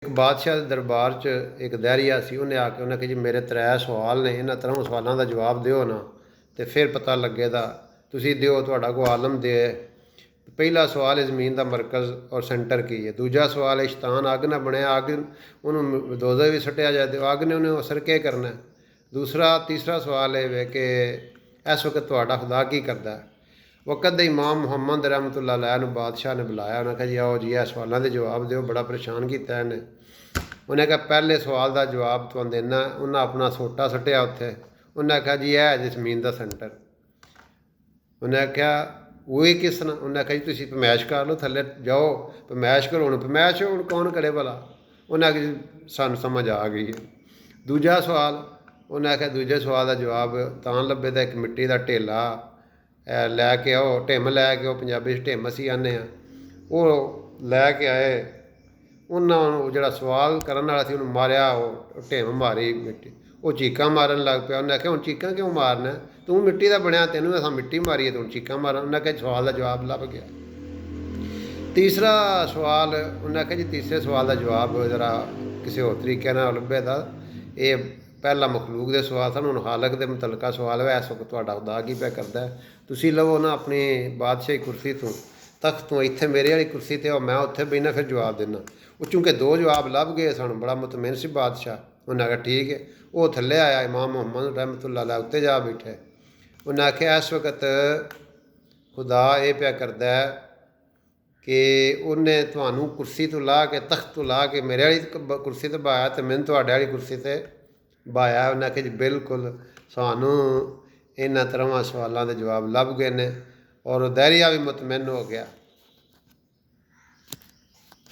एक बादशाह दे दरबार च एक दैरिया सी, उन्हें आके उन्हें कहा जी मेरे 3 सवाल ने, इन्हां 3 सवालों का जवाब दिओ ना तो फिर पता लगेगा। तुसीं दिओ, तुहाडा कोई आलम दे। पहला सवाल है ज़मीन का मरकज़ और सेंटर की है। दूजा सवाल है शैतान अग ना बनया, अग उन्होंने दोज़ख भी सट्टिया जाए तो अग ने उन्हें असर क्या करना है। तीसरा सवाल है कि इस वक्त तुहाडा खुदा की करता है। वक़्त दे इमाम मुहम्मद रहमतुल्लाह अलैह नूं बादशाह ने बुलाया, उन्हें कहा जी आओ जी इस सवालों के जवाब दो। बड़ा परेशान किया इन्हें। उन्हें कहा पहले सवाल का जवाब तुहानूं देना। उन्हें अपना सोटा सट्टिया उत्थे, उन्हें कहा जी है जी ज़मीन का सेंटर। उन्हें आख्या वही किस ना, उन्हें आख्या जी तुसीं फरमाइश कर लो, थल्ले जाओ फरमाइश करो। हुण फरमाइश हुण कौन करे भला। उन्हें आख्या जी सानूं समझ आ गई है। दूजा सवाल, उन्हें आख्या दूजे सवाल का जवाब तां लभे दा एक मिट्टी का ढेला लैके आओ, ढिम लैके आओ, पंजाबी च ढिम असीं आने आ, वो लैके आए। उन्होंने जो सवाल करने वाला सी उन्होंने मारिया, वो ढिम मारी मिट्टी, वो चीकां मारन लग पिया। उन्हें आख्या हुण चीकां क्यों मारना, तू मिट्टी का बनया, तेनों असां मिट्टी मारी है, तू चीकां मारन। उन्हें आख्या सवाल का जवाब लभ गया। तीसरा सवाल, उन्हें आख्या जी तीसरे सवाल का जवाब जरा किसी होर तरीके नाल लभेगा। ये पहला मखलूक के सवाल सन, हुण खालक के मुतलका सवाल है। इस वक्त तुहाडा खुदा की पे करदा है। तुसीं लवो ना अपनी बादशाही कुर्सी तो तख्त तो इत्थे मेरे वाली कुर्सी ते मैं उत्थे बहना, फिर जवाब देना। वो चूँकि 2 जवाब लभ गए सन, बड़ा मुतमईन सी बादशाह। उन्हें आख्या ठीक है। वो थल्ले आया, इमाम मुहम्मद रहमतुल्लाह अलैह उत्ते जा बैठे। उन्हें आख्या इस वक्त खुदा ये प्या करदा है कि उन्हें तुहानूं कुर्सी तो ला के, तख्त तो ला के मेरे वाली कुर्सी ते बहाया तो मैनूं तुहाडे वाली कुर्सी ते बहाया। उन्हें आख्या जी बिल्कुल सानूं इन्हां 3 सवालों के जवाब लभ गए ने। और दैरिया भी मुतमईन हो गया।